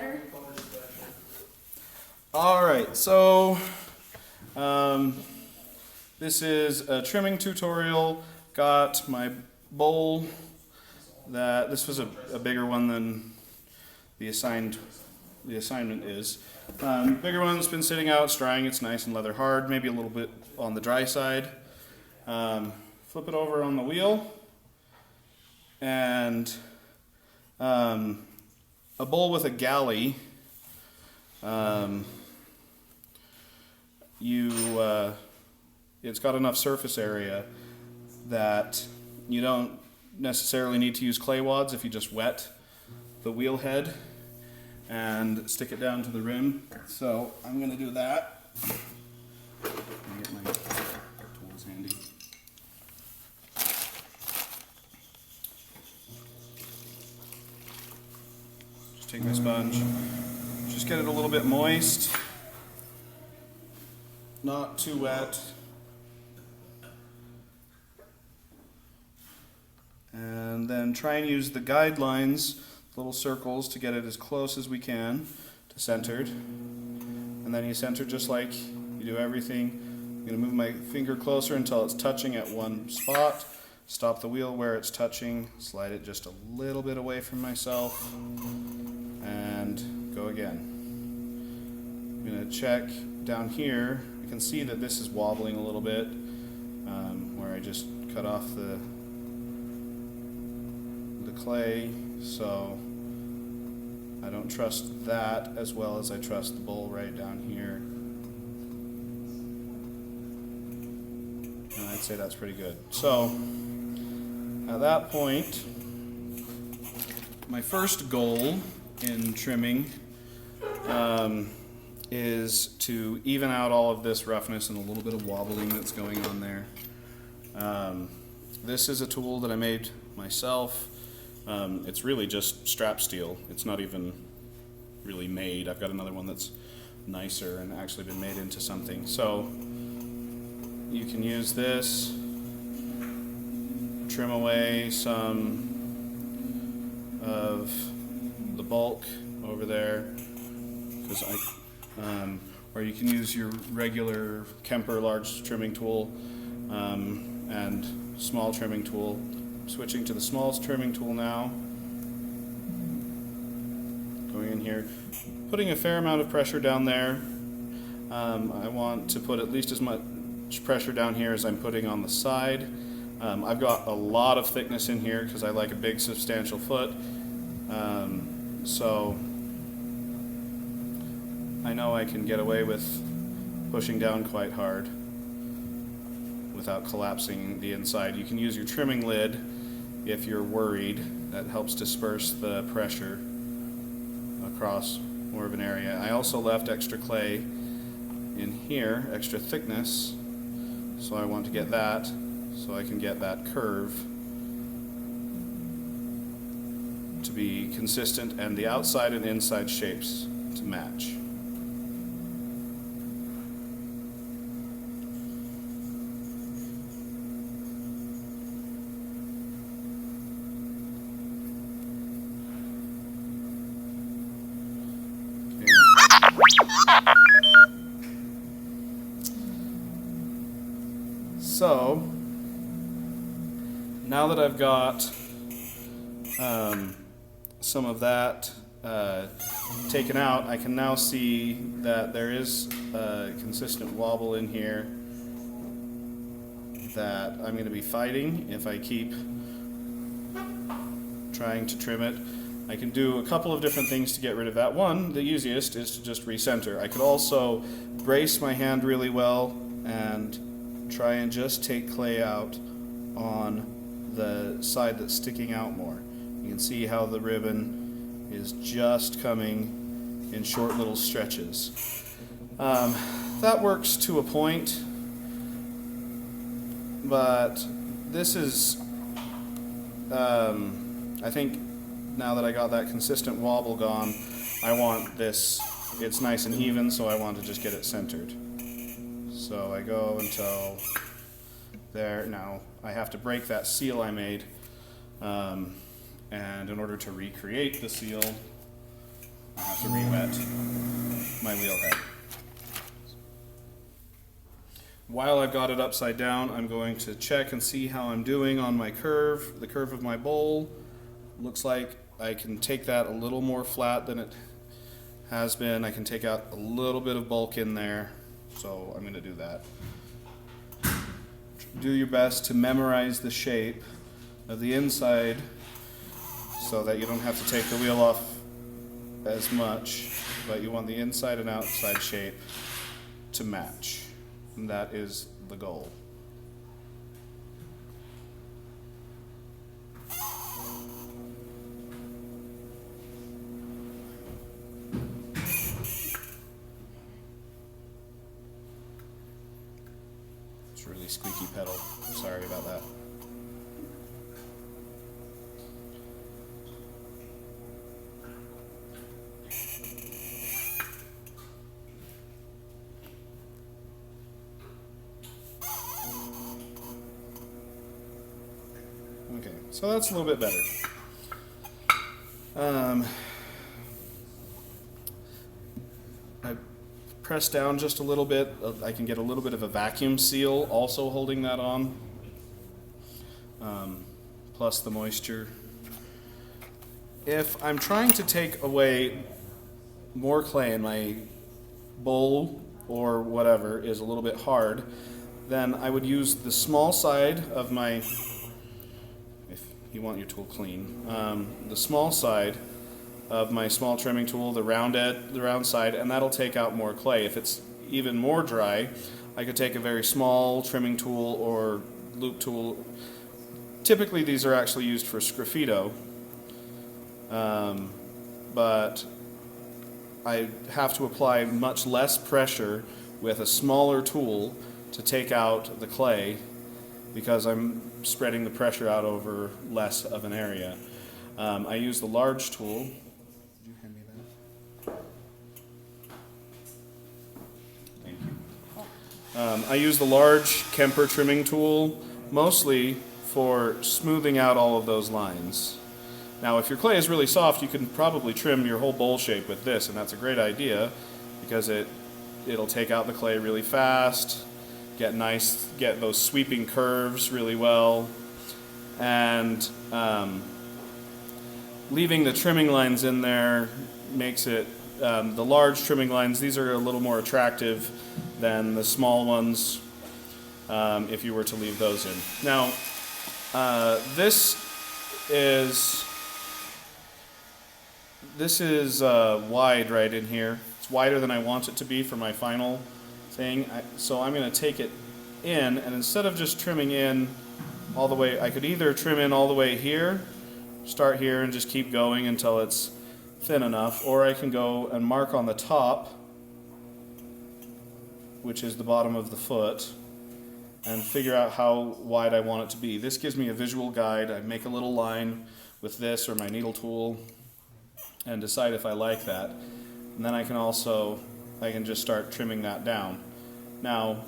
better? All right, so this is a trimming tutorial. Got my bowl. This was a bigger one than the assignment is. Bigger one's been sitting out, it's drying. It's nice and leather hard, maybe a little bit on the dry side. Flip it over on the wheel, and a bowl with a galley. It's got enough surface area that you don't necessarily need to use clay wads if you just wet the wheel head and stick it down to the rim. So I'm going to do that. Let me get my tools handy. Just take my sponge. Just get it a little bit moist. Not too wet. And then try and use the guidelines, little circles, to get it as close as we can to centered. And then you center just like you do everything. I'm going to move my finger closer until it's touching at one spot. Stop the wheel where it's touching. Slide it just a little bit away from myself. And go again. I'm going to check down here. You can see that this is wobbling a little bit, where I just cut off the clay, so I don't trust that as well as I trust the bowl right down here. And I'd say that's pretty good. So at that point, my first goal in trimming is to even out all of this roughness and a little bit of wobbling that's going on there. This is a tool that I made myself. It's really just strap steel. It's not even really made. I've got another one that's nicer and actually been made into something. So you can use this, trim away some of the bulk over there, or you can use your regular Kemper large trimming tool and small trimming tool. Switching to the smallest trimming tool now. Going in here, putting a fair amount of pressure down there. I want to put at least as much pressure down here as I'm putting on the side. I've got a lot of thickness in here because I like a big substantial foot. So I know I can get away with pushing down quite hard without collapsing the inside. You can use your trimming lid if you're worried. That helps disperse the pressure across more of an area. I also left extra clay in here, extra thickness, so I want to get that so I can get that curve to be consistent and the outside and inside shapes to match. So, now that I've got some of that taken out, I can now see that there is a consistent wobble in here that I'm going to be fighting if I keep trying to trim it. I can do a couple of different things to get rid of that. One, the easiest, is to just recenter. I could also brace my hand really well and try and just take clay out on the side that's sticking out more. You can see how the ribbon is just coming in short little stretches. That works to a point, but this is, I think now that I got that consistent wobble gone, I want this, it's nice and even, so I want to just get it centered. So I go until there. Now I have to break that seal I made, and in order to recreate the seal, I have to my wheel head. While I've got it upside down, I'm going to check and see how I'm doing on my curve, the curve of my bowl. Looks like I can take that a little more flat than it has been. I can take out a little bit of bulk in there, so I'm going to do that. Do your best to memorize the shape of the inside so that you don't have to take the wheel off as much, but you want the inside and outside shape to match. And that is the goal. It's a really squeaky pedal. Sorry about that. Okay, so that's a little bit better. I press down just a little bit. I can get a little bit of a vacuum seal also holding that on, plus the moisture. If I'm trying to take away more clay in my bowl or whatever is a little bit hard, then I would use the small side of my, if you want your tool clean, the small side of my small trimming tool, the round side, and that'll take out more clay. If it's even more dry, I could take a very small trimming tool or loop tool. Typically these are actually used for sgraffito, but I have to apply much less pressure with a smaller tool to take out the clay because I'm spreading the pressure out over less of an area. I use the large tool. Did you hand me that? Thank you. I use the large Kemper trimming tool mostly for smoothing out all of those lines. Now, if your clay is really soft, you can probably trim your whole bowl shape with this, and that's a great idea because it'll take out the clay really fast, get those sweeping curves really well, and leaving the trimming lines in there makes it, the large trimming lines, these are a little more attractive than the small ones if you were to leave those in. Now, this is wide right in here. It's wider than I want it to be for my final thing. So I'm going to take it in, and instead of just trimming in all the way, I could either trim in all the way here, start here and just keep going until it's thin enough, or I can go and mark on the top, which is the bottom of the foot, and figure out how wide I want it to be. This gives me a visual guide. I make a little line with this or my needle tool and decide if I like that. And then I can just start trimming that down. Now,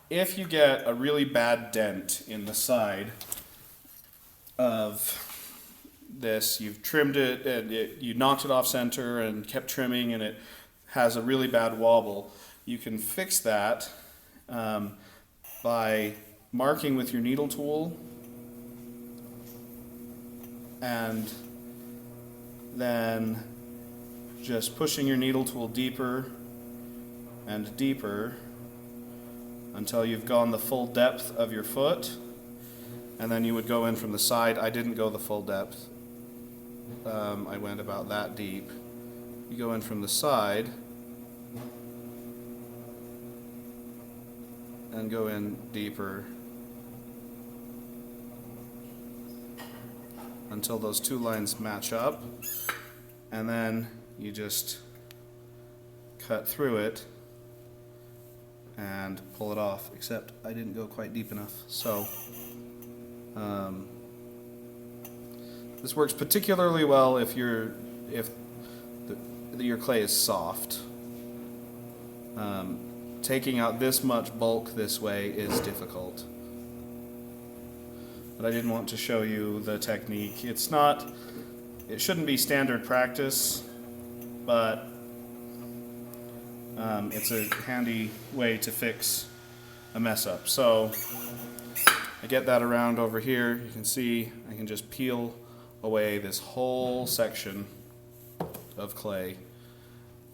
if you get a really bad dent in the side of this, you've trimmed it, and you knocked it off center and kept trimming, and it has a really bad wobble, you can fix that by marking with your needle tool and then just pushing your needle tool deeper and deeper until you've gone the full depth of your foot, and then you would go in from the side. I didn't go the full depth. I went about that deep. You go in from the side and go in deeper until those two lines match up, and then you just cut through it and pull it off, except I didn't go quite deep enough. So this works particularly well if your clay is soft. Taking out this much bulk this way is difficult. But I didn't want to show you the technique. It shouldn't be standard practice, but it's a handy way to fix a mess up. So I get that around over here. You can see I can just peel away this whole section of clay.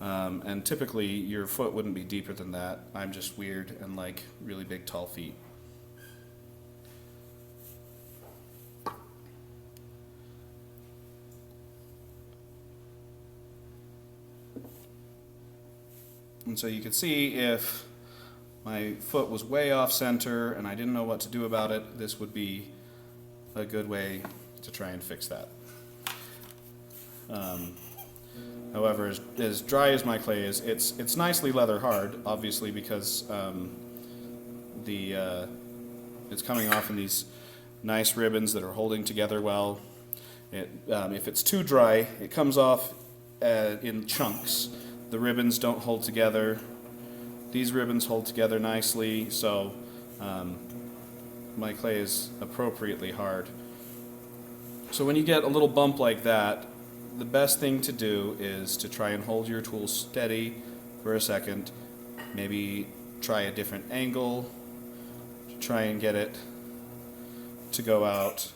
And typically your foot wouldn't be deeper than that. I'm just weird and like really big tall feet. And so you could see if my foot was way off center and I didn't know what to do about it, this would be a good way to try and fix that. However, as dry as my clay is, it's nicely leather hard, obviously, because it's coming off in these nice ribbons that are holding together well. If it's too dry, it comes off in chunks. The ribbons don't hold together. These ribbons hold together nicely, so my clay is appropriately hard. So when you get a little bump like that, the best thing to do is to try and hold your tool steady for a second. Maybe try a different angle to try and get it to go out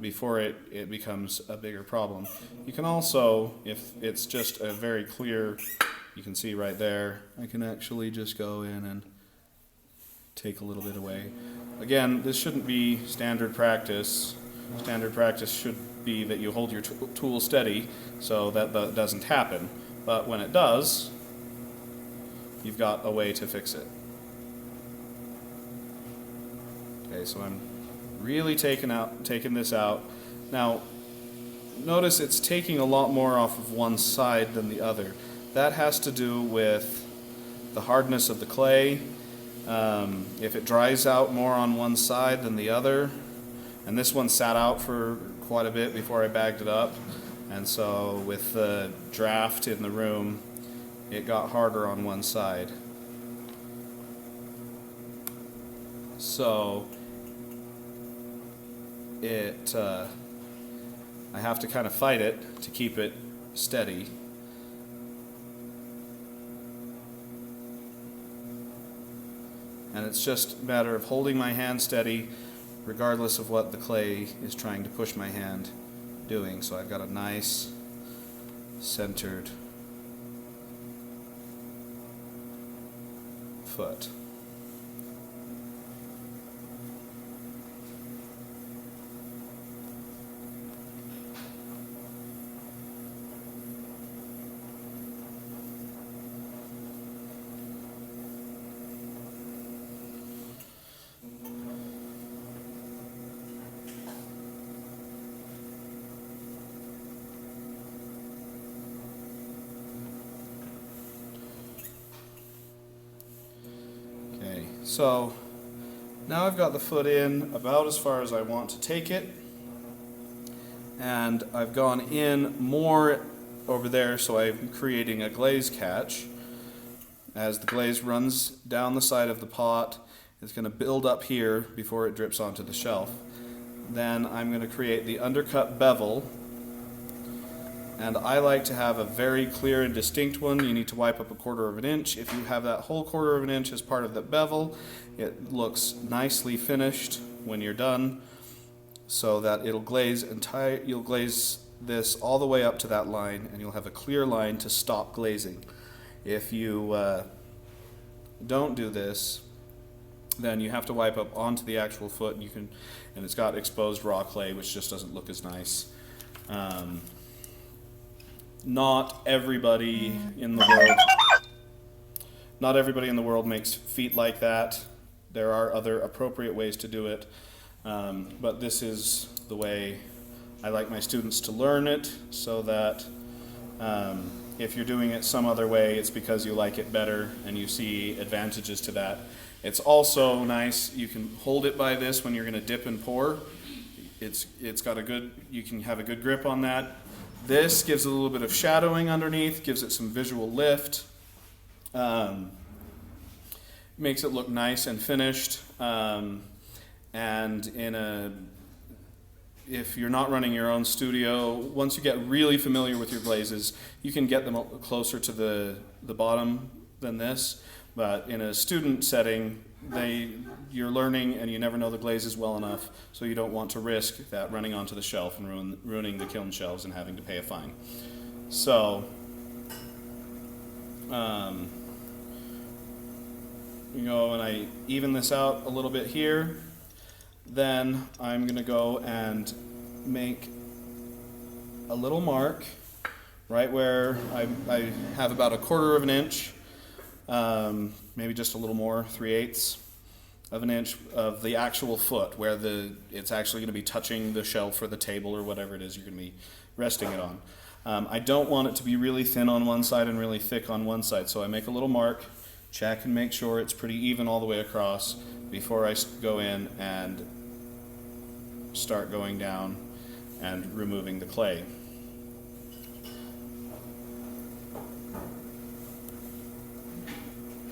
before it becomes a bigger problem. You can also, if it's just a very clear, you can see right there, I can actually just go in and take a little bit away. Again, this shouldn't be standard practice. Standard practice should be that you hold your tool steady so that doesn't happen. But when it does, you've got a way to fix it. Okay, so I'm really taking this out. Now, notice it's taking a lot more off of one side than the other. That has to do with the hardness of the clay. If it dries out more on one side than the other, and this one sat out for quite a bit before I bagged it up, and so with the draft in the room, it got harder on one side. So I have to kind of fight it to keep it steady. And it's just a matter of holding my hand steady regardless of what the clay is trying to push my hand doing. So I've got a nice centered foot. So now I've got the foot in about as far as I want to take it, and I've gone in more over there, so I'm creating a glaze catch. As the glaze runs down the side of the pot, it's going to build up here before it drips onto the shelf. Then I'm going to create the undercut bevel, and I like to have a very clear and distinct one. You need to wipe up 1/4 of an inch. If you have that whole 1/4 of an inch as part of the bevel, it looks nicely finished when you're done, so that it'll glaze you'll glaze this all the way up to that line, and you'll have a clear line to stop glazing. If you don't do this, then you have to wipe up onto the actual foot, and it's got exposed raw clay, which just doesn't look as nice. Not everybody in the world makes feet like that. There are other appropriate ways to do it, but this is the way I like my students to learn it, so that if you're doing it some other way, it's because you like it better and you see advantages to that. It's also nice, you can hold it by this when you're going to dip and pour. It's got you can have a good grip on that. This gives it a little bit of shadowing underneath, gives it some visual lift, makes it look nice and finished. And if you're not running your own studio, once you get really familiar with your glazes, you can get them closer to the bottom than this, but in a student setting, you're learning and you never know the glazes well enough, so you don't want to risk that running onto the shelf and ruining the kiln shelves and having to pay a fine. So, you go and I even this out a little bit here. Then I'm going to go and make a little mark right where I have about 1/4 of an inch, maybe just a little more, 3/8 of an inch of the actual foot where it's actually going to be touching the shelf or the table or whatever it is you're going to be resting it on. I don't want it to be really thin on one side and really thick on one side, so I make a little mark, check and make sure it's pretty even all the way across before I go in and start going down and removing the clay.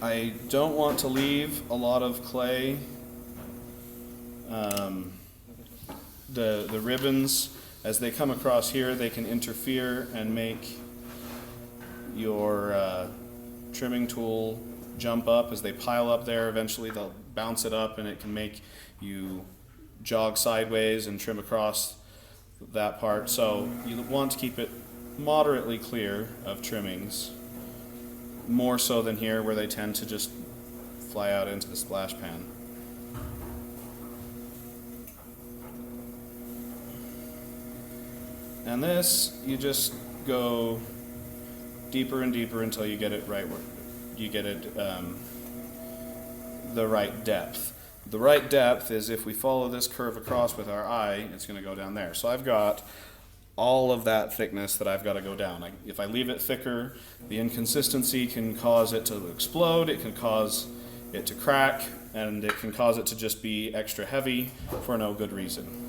I don't want to leave a lot of clay. The ribbons, as they come across here, they can interfere and make your trimming tool jump up. As they pile up there, eventually they'll bounce it up and it can make you jog sideways and trim across that part. So you want to keep it moderately clear of trimmings, more so than here where they tend to just fly out into the splash pan. And this, you just go deeper and deeper until you get it right where you get it the right depth. The right depth is if we follow this curve across with our eye, it's going to go down there. So I've got all of that thickness that I've got to go down. If I leave it thicker, the inconsistency can cause it to explode, it can cause it to crack, and it can cause it to just be extra heavy for no good reason.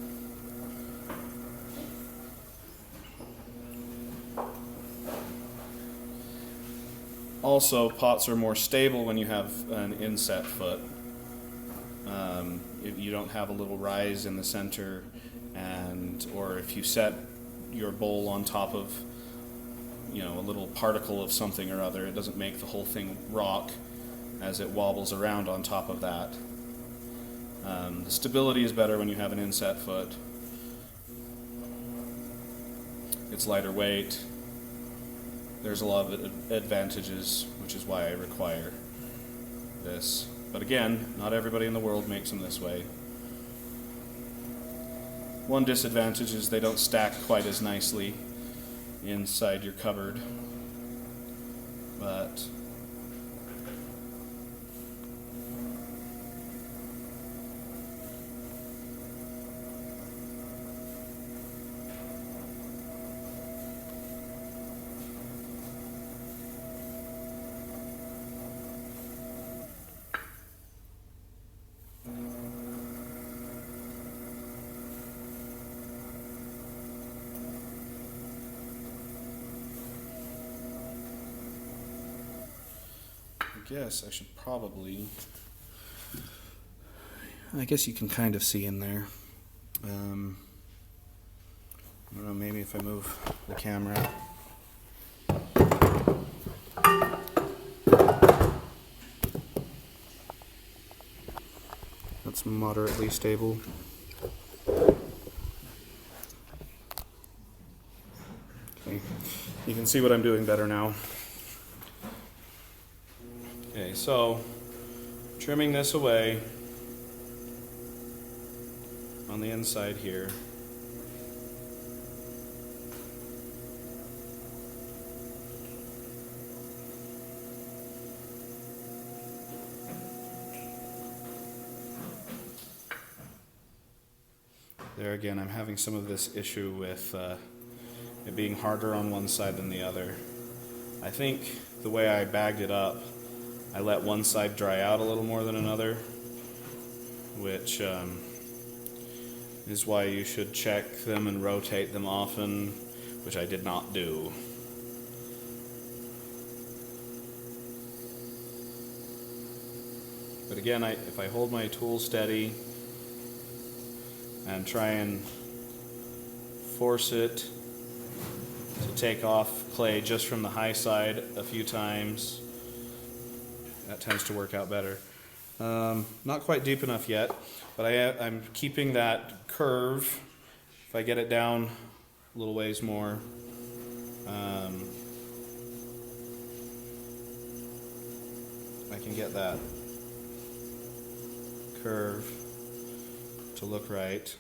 Also, pots are more stable when you have an inset foot. If you don't have a little rise in the center, or if you set your bowl on top of, a little particle of something or other, it doesn't make the whole thing rock as it wobbles around on top of that. The stability is better when you have an inset foot. It's lighter weight. There's a lot of advantages, which is why I require this. But again, not everybody in the world makes them this way. One disadvantage is they don't stack quite as nicely inside your cupboard. But I should probably, I guess you can kind of see in there. I don't know, maybe if I move the camera. That's moderately stable. Okay, you can see what I'm doing better now. Okay, so trimming this away on the inside here. There again, I'm having some of this issue with it being harder on one side than the other. I think the way I bagged it up, I let one side dry out a little more than another, which is why you should check them and rotate them often, which I did not do. But again, if I hold my tool steady and try and force it to take off clay just from the high side a few times, that tends to work out better. Not quite deep enough yet, but I'm keeping that curve. If I get it down a little ways more, I can get that curve to look right.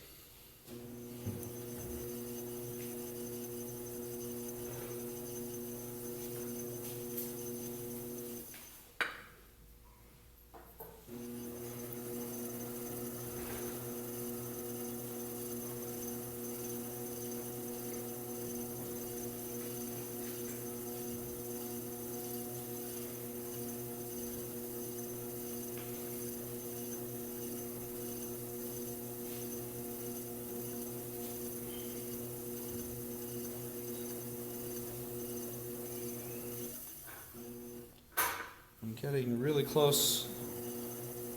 I'm getting really close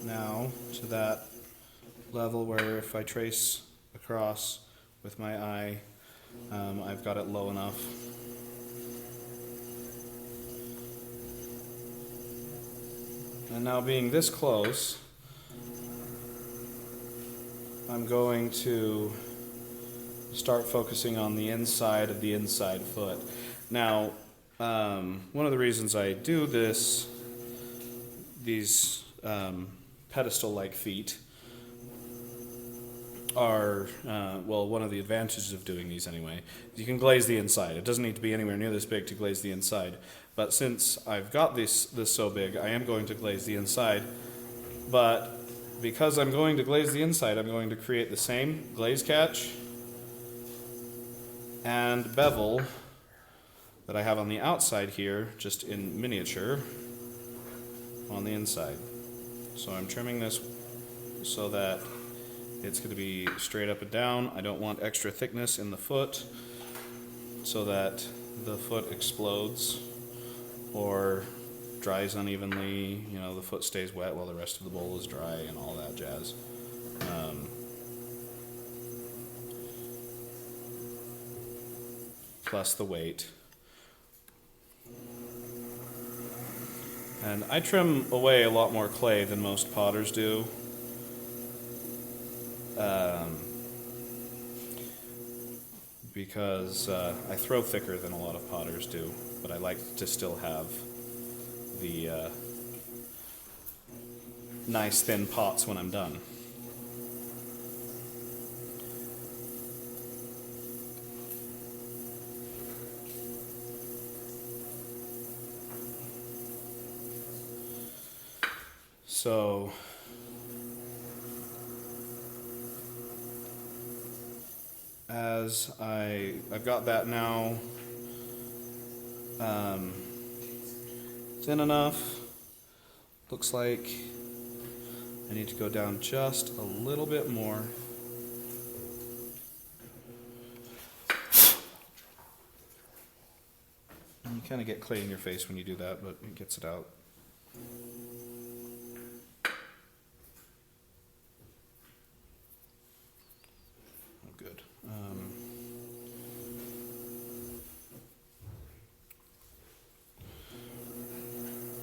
now to that level where if I trace across with my eye, I've got it low enough. And now being this close, I'm going to start focusing on the inside of the inside foot. Now, one of the reasons I do these pedestal-like feet are, well, one of the advantages of doing these anyway, you can glaze the inside. It doesn't need to be anywhere near this big to glaze the inside. But since I've got this so big, I am going to glaze the inside. But because I'm going to glaze the inside, I'm going to create the same glaze catch and bevel that I have on the outside here, just in miniature, on the inside. So I'm trimming this so that it's going to be straight up and down. I don't want extra thickness in the foot so that the foot explodes or dries unevenly. You know, the foot stays wet while the rest of the bowl is dry and all that jazz. Plus the weight. And I trim away a lot more clay than most potters do. Because I throw thicker than a lot of potters do, but I like to still have the nice thin pots when I'm done. So as I've got that now thin enough, looks like I need to go down just a little bit more. And you kind of get clay in your face when you do that, but it gets it out. Good.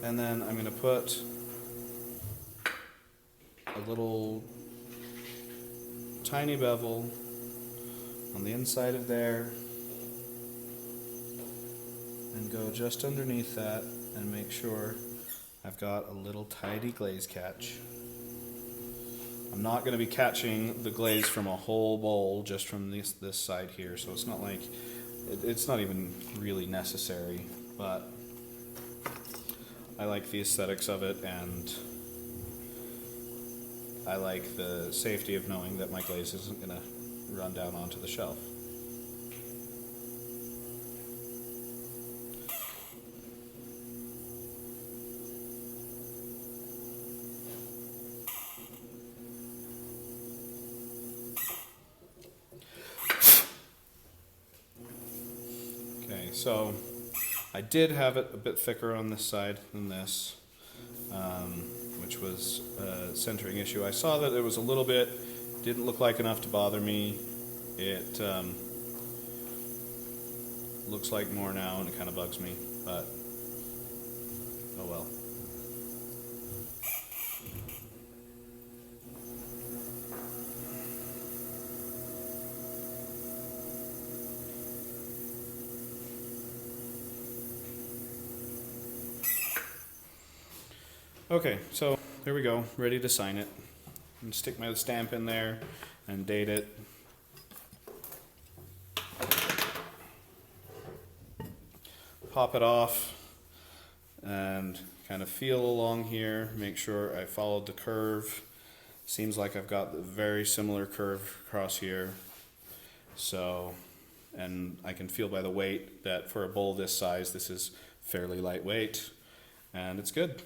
And then I'm going to put a little tiny bevel on the inside of there and go just underneath that and make sure I've got a little tidy glaze catch. I'm not going to be catching the glaze from a whole bowl, just from this side here, so it's not like, it's not even really necessary, but I like the aesthetics of it, and I like the safety of knowing that my glaze isn't going to run down onto the shelf. So I did have it a bit thicker on this side than this, which was a centering issue. I saw that it was a little bit, didn't look like enough to bother me. It looks like more now, and it kind of bugs me, but oh well. Okay, so there we go, ready to sign it. And stick my stamp in there and date it. Pop it off and kind of feel along here, make sure I followed the curve. Seems like I've got a very similar curve across here. So, and I can feel by the weight that for a bowl this size, this is fairly lightweight, and it's good.